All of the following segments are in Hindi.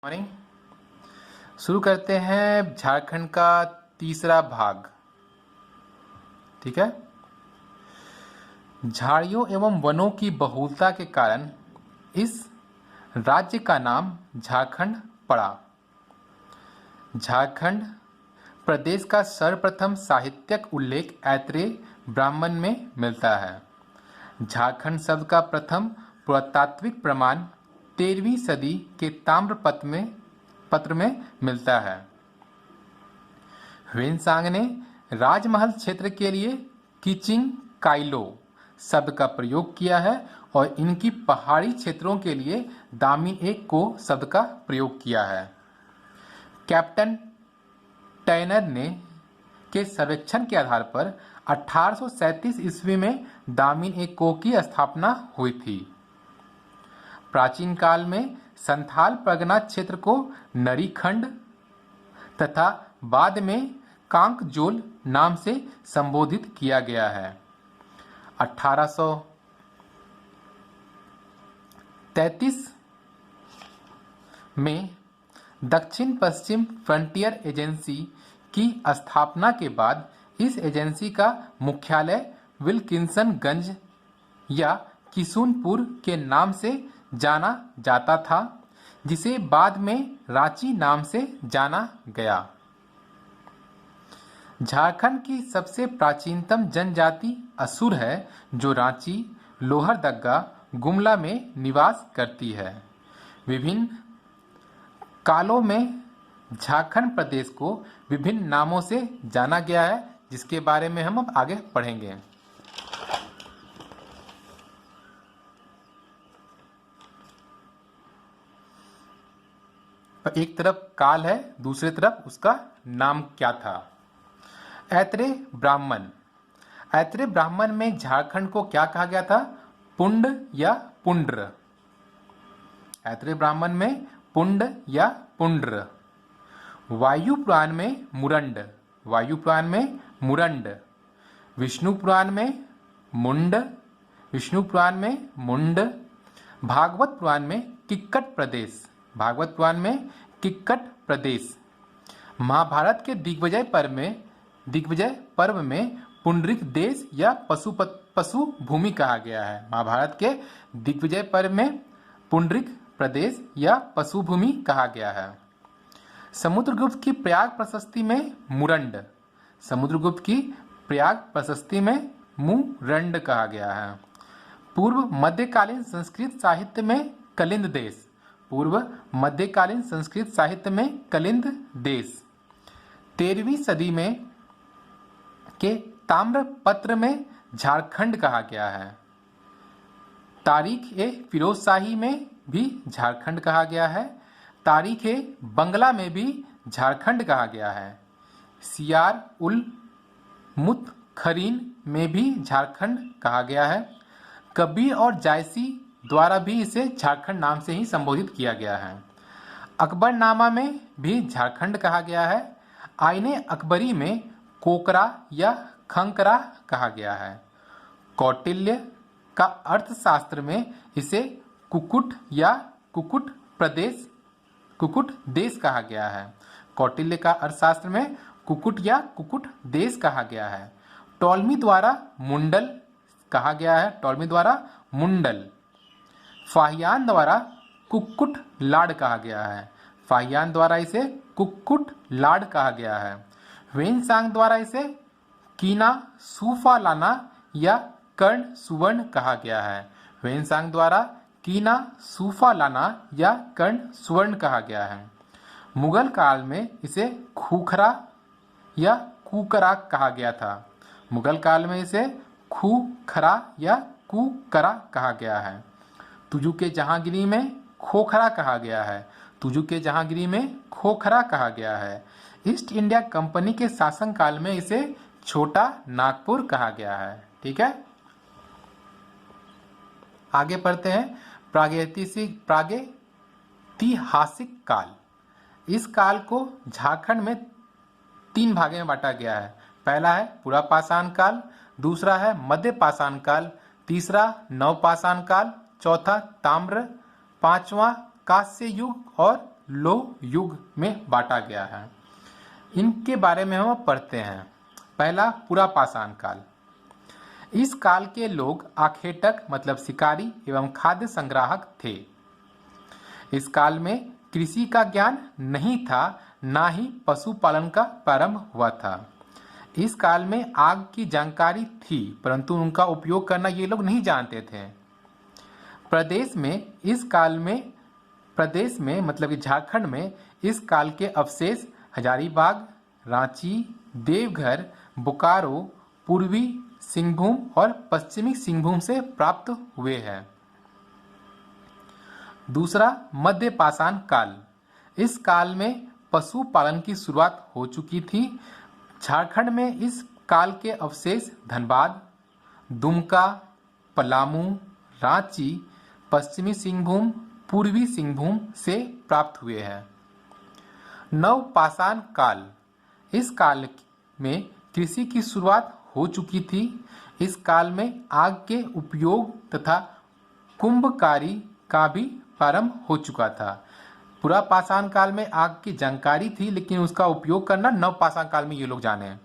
मॉर्निंग। शुरू करते हैं झारखंड का तीसरा भाग। ठीक है। झाड़ियों एवं वनों की बहुलता के कारण इस राज्य का नाम झारखंड पड़ा। झारखंड प्रदेश का सर्वप्रथम साहित्यिक उल्लेख ऐत्रेय ब्राह्मण में मिलता है। झारखंड शब्द का प्रथम पुरातात्विक प्रमाण 13वीं सदी के ताम्रपत्र में मिलता है। ह्वेनसांग ने राजमहल क्षेत्र के लिए किचिंग काइलो शब्द का प्रयोग किया है और इनकी पहाड़ी क्षेत्रों के लिए दामिन एक को शब्द का प्रयोग किया है। कैप्टन टैनर ने के सर्वेक्षण के आधार पर 1837 ईस्वी में दामिन एक को की स्थापना हुई थी। प्राचीन काल में संथाल परगना क्षेत्र को नरीखंड तथा बाद में कांकजोल नाम से संबोधित किया गया है। 1833 में दक्षिण पश्चिम फ्रंटियर एजेंसी की स्थापना के बाद इस एजेंसी का मुख्यालय विल्किंसनगंज या किशुनपुर के नाम से जाना जाता था, जिसे बाद में रांची नाम से जाना गया। झारखंड की सबसे प्राचीनतम जनजाति असुर है, जो रांची, लोहरदग्गा, गुमला में निवास करती है। विभिन्न कालों में झारखंड प्रदेश को विभिन्न नामों से जाना गया है, जिसके बारे में हम अब आगे पढ़ेंगे। एक तरफ काल है, दूसरी तरफ उसका नाम क्या था। ऐत्रेय ब्राह्मण। ऐत्रेय ब्राह्मण में झारखंड को क्या कहा गया था? पुंड या पुंड्र। ऐत्रेय ब्राह्मण में पुंड या पुंड्र। वायु पुराण में मुरंड। वायु पुराण में मुरंड। विष्णु पुराण में मुंड। विष्णु पुराण में मुंड। भागवत पुराण में किक्कट प्रदेश। भागवत पुराण में किक्कट प्रदेश। महाभारत के दिग्विजय पर्व में पुंडरिक देश या पशु भूमि कहा गया है। महाभारत के दिग्विजय पर्व में पुंडरिक प्रदेश या पशु भूमि कहा गया है। समुद्रगुप्त की प्रयाग प्रशस्ति में मुरंड। समुद्रगुप्त की प्रयाग प्रशस्ति में मुरंड कहा गया है। पूर्व मध्यकालीन संस्कृत साहित्य में कलिंद देश। पूर्व मध्यकालीन संस्कृत साहित्य में कलिंद देश। 13वीं सदी में के ताम्रपत्र में झारखंड कहा गया है। तारीख ए फिरोजशाही में भी झारखंड कहा गया है। तारीख ए बंगला में भी झारखंड कहा गया है। सियार उल मुतखरीन में भी झारखंड कहा गया है। कबीर और जायसी द्वारा भी इसे झारखंड नाम से ही संबोधित किया गया है। अकबरनामा में भी झारखंड कहा गया है। आईने अकबरी में कोकरा या खंकरा कहा गया है। कौटिल्य का अर्थशास्त्र में इसे कुकुट या कुकुट देश कहा गया है। कौटिल्य का अर्थशास्त्र में कुकुट या कुकुट देश कहा गया है। टॉलमी द्वारा मुंडल कहा गया है। टॉलमी द्वारा मुंडल। फाहियान द्वारा कुक्कुट लाड कहा गया है। फाहियान द्वारा इसे कुक्कुट लाड कहा गया है। ह्वेनसांग द्वारा इसे कीना सूफा लाना या कर्ण सुवर्ण कहा गया है। ह्वेनसांग द्वारा कीना सूफा लाना या कर्ण सुवर्ण कहा गया है। मुगल काल में इसे खूखरा या कुकरा कहा गया था। मुगल काल में इसे खूखरा या कुकरा कहा गया है। तुजु के जहांगीरी में खोखरा कहा गया है। तुजु के जहांगीरी में खोखरा कहा गया है। ईस्ट इंडिया कंपनी के शासनकाल में इसे छोटा नागपुर कहा गया है। ठीक है, आगे पढ़ते हैं। प्रागैतिहासिक काल। इस काल को झारखंड में 3 भागों में बांटा गया है। पहला है पुरापाषाण काल, दूसरा है मध्य पाषाण काल, तीसरा नवपाषाण काल, चौथा ताम्र, पांचवा कांस्य युग और लोह युग में बांटा गया है। इनके बारे में हम पढ़ते हैं। पहला पुरा पाषाण काल। इस काल के लोग आखेटक मतलब शिकारी एवं खाद्य संग्राहक थे। इस काल में कृषि का ज्ञान नहीं था, ना ही पशुपालन का प्रारंभ हुआ था। इस काल में आग की जानकारी थी, परंतु उनका उपयोग करना ये लोग नहीं जानते थे। प्रदेश में मतलब कि झारखंड में इस काल के अवशेष हजारीबाग, रांची, देवघर, बोकारो, पूर्वी सिंहभूम और पश्चिमी सिंहभूम से प्राप्त हुए हैं। दूसरा मध्य पाषाण काल। इस काल में पशुपालन की शुरुआत हो चुकी थी। झारखंड में इस काल के अवशेष धनबाद, दुमका, पलामू, रांची, पश्चिमी सिंहभूम, पूर्वी सिंहभूम से प्राप्त हुए हैं। नव पाषाण काल। इस काल में कृषि की शुरुआत हो चुकी थी। इस काल में आग के उपयोग तथा कुंभकारी का भी प्रारंभ हो चुका था। पुरा पाषाण काल में आग की जानकारी थी, लेकिन उसका उपयोग करना नव पाषाण काल में ये लोग जाने।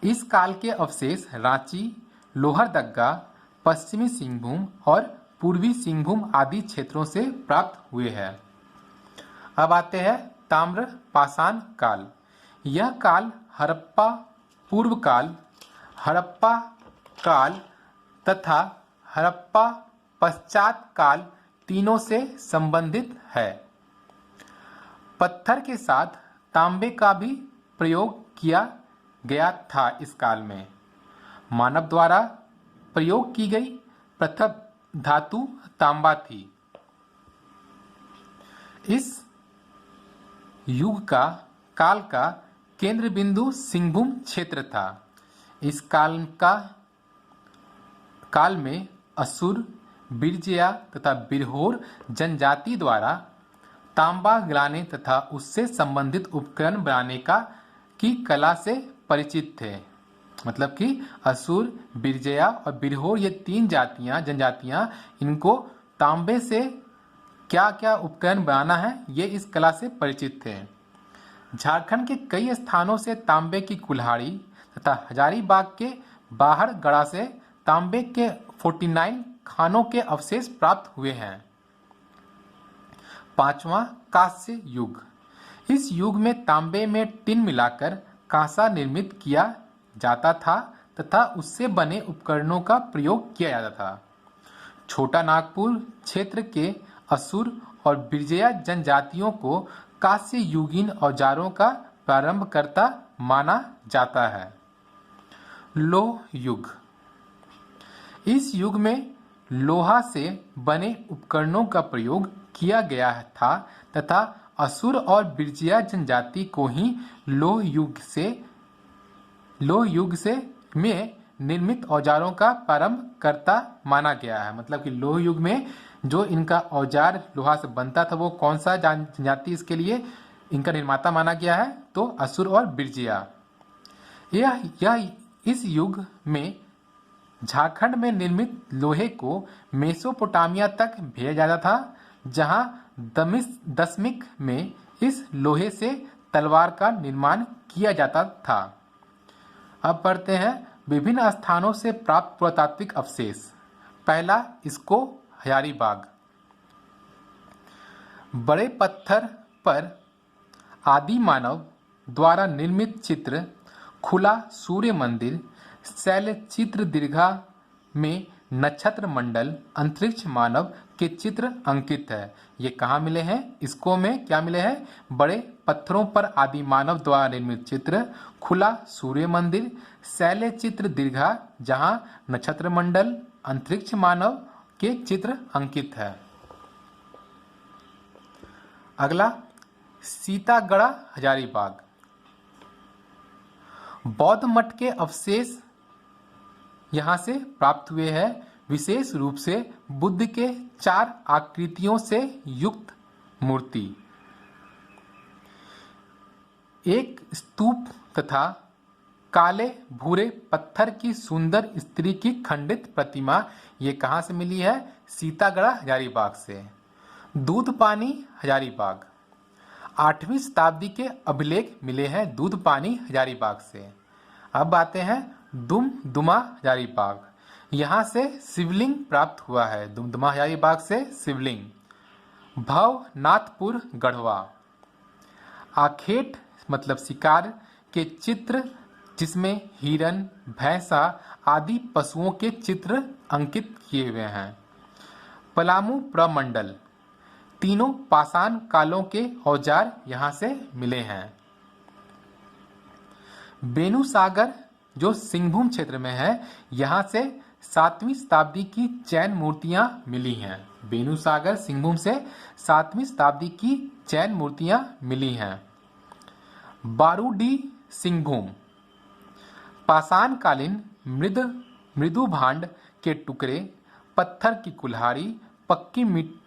इस काल के अवशेष रांची, लोहरदग्गा, पश्चिमी सिंहभूम और पूर्वी सिंहभूम आदि क्षेत्रों से प्राप्त हुए हैं। अब आते हैं ताम्र पाषाण काल। यह काल हड़प्पा पूर्व काल, हड़प्पा काल तथा हड़प्पा पश्चात काल तीनों से संबंधित है। पत्थर के साथ तांबे का भी प्रयोग किया गया था। इस काल में मानव द्वारा प्रयोग की गई प्रथम धातु तांबा थी। इस युग का काल का केंद्र बिंदु सिंहभूम क्षेत्र था। इस काल में असुर, बिरजिया तथा बिरहोर जनजाति द्वारा तांबा गलाने तथा उससे संबंधित उपकरण बनाने की कला से परिचित थे। मतलब कि असुर, बिरजिया और बिरहोर ये तीन जनजातियां इनको तांबे से क्या क्या उपकरण बनाना है ये इस कला से परिचित थे। झारखंड के कई स्थानों से तांबे की कुल्हाड़ी तथा हजारीबाग के बाहर गड़ा से तांबे के 49 खानों के अवशेष प्राप्त हुए हैं। पांचवा कांस्य युग। इस युग में तांबे में टिन मिलाकर कांसा निर्मित किया जाता था तथा उससे बने उपकरणों का प्रयोग किया जाता था। छोटा नागपुर क्षेत्र के असुर और बिरजिया जनजातियों को कांस्य युगीन औजारों का प्रारंभकर्ता माना जाता है। लोह युग। इस युग में लोहा से बने उपकरणों का प्रयोग किया गया था तथा असुर और बिरजिया जनजाति को ही लोह युग से में निर्मित औजारों का प्रारंभकर्ता माना गया है। मतलब कि लोह युग में जो इनका औजार लोहा से बनता था वो कौन सा जनजाति इसके लिए इनका निर्माता माना गया है, तो असुर और बिरजिया। यह इस युग में झारखंड में निर्मित लोहे को मेसोपोटामिया तक भेजा जाता था, जहां दशमिक में इस लोहे से तलवार का निर्माण किया जाता था। अब पढ़ते हैं विभिन्न स्थानों से प्राप्त पुरातात्विक अवशेष। पहला इसको हजारीबाग। बड़े पत्थर पर आदि मानव द्वारा निर्मित चित्र, खुला सूर्य मंदिर, शैल चित्र दीर्घा में नक्षत्र मंडल, अंतरिक्ष मानव के चित्र अंकित है। ये कहाँ मिले हैं? इसको में क्या मिले हैं? बड़े पत्थरों पर आदि मानव द्वारा निर्मित चित्र, खुला सूर्य मंदिर, शैल चित्र दीर्घा जहाँ नक्षत्र मंडल, अंतरिक्ष मानव के चित्र अंकित है। अगला सीतागढ़ा हजारीबाग। बौद्ध मठ के अवशेष यहाँ से प्राप्त हुए हैं। विशेष रूप से बुद्ध के 4 आकृतियों से युक्त मूर्ति, एक स्तूप तथा काले भूरे पत्थर की सुंदर स्त्री की खंडित प्रतिमा। ये कहाँ से मिली है? सीतागढ़ हजारीबाग से। दूध पानी हजारीबाग। 8वीं शताब्दी के अभिलेख मिले हैं दूध पानी हजारीबाग से। अब आते हैं दुमदुमा हजारीबाग। यहाँ से शिवलिंग प्राप्त हुआ है। दुमदुमा हजारीबाग से शिवलिंग। भवनाथपुर गढ़वा। आखेट मतलब शिकार के चित्र जिसमें हिरन, भैंसा आदि पशुओं के चित्र अंकित किए हुए हैं। पलामू प्रमंडल। तीनों पाषाण कालों के औजार यहाँ से मिले हैं। बेनुसागर जो सिंहभूम क्षेत्र में है, यहाँ से 7वीं शताब्दी की चैन मूर्तियां मिली हैं। बेनुसागर सिंहभूम से 7वीं शताब्दी की चैन मूर्तियां मिली हैं। बारूडी सिंहभूम। पाषाणकालीन मृदु भांड के टुकड़े, पत्थर की कुल्हाड़ी, पक्की मिट्टी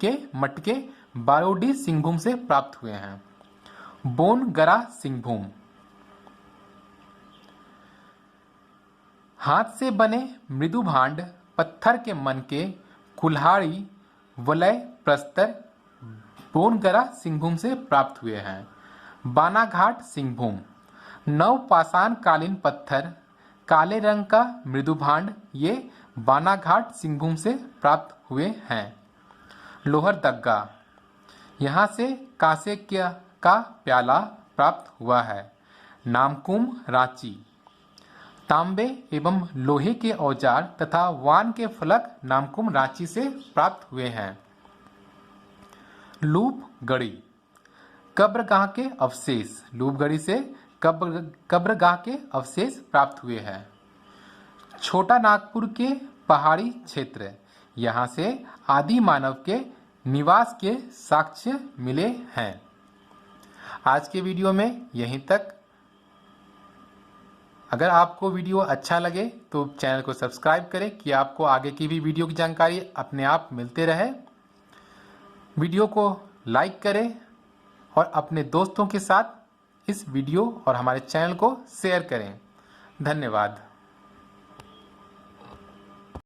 के मटके बारूडी सिंहभूम से प्राप्त हुए हैं। बोनगरा सिंहभूम। हाथ से बने मृदु भांड, पत्थर के मनके, कुल्हाड़ी, वलय प्रस्तर बोनगरा सिंहभूम से प्राप्त हुए हैं। बानाघाट सिंहभूम। नवपाषाण कालीन पत्थर, काले रंग का मृदु भांड ये बानाघाट सिंहभूम से प्राप्त हुए हैं। लोहरदग्गा। यहाँ से कांसे का प्याला प्राप्त हुआ है। नामकुम रांची। तांबे एवं लोहे के औजार तथा वान के फलक नामकुम रांची से प्राप्त हुए हैं। लूपगढ़ी। कब्रगाह के अवशेष। लूपगढ़ी से कब्रगाह के अवशेष प्राप्त हुए हैं। छोटा नागपुर के पहाड़ी क्षेत्र, यहाँ से आदि मानव के निवास के साक्ष्य मिले हैं। आज के वीडियो में यहीं तक। अगर आपको वीडियो अच्छा लगे तो चैनल को सब्सक्राइब करें कि आपको आगे की भी वीडियो की जानकारी अपने आप मिलते रहे। वीडियो को लाइक करें और अपने दोस्तों के साथ इस वीडियो और हमारे चैनल को शेयर करें। धन्यवाद।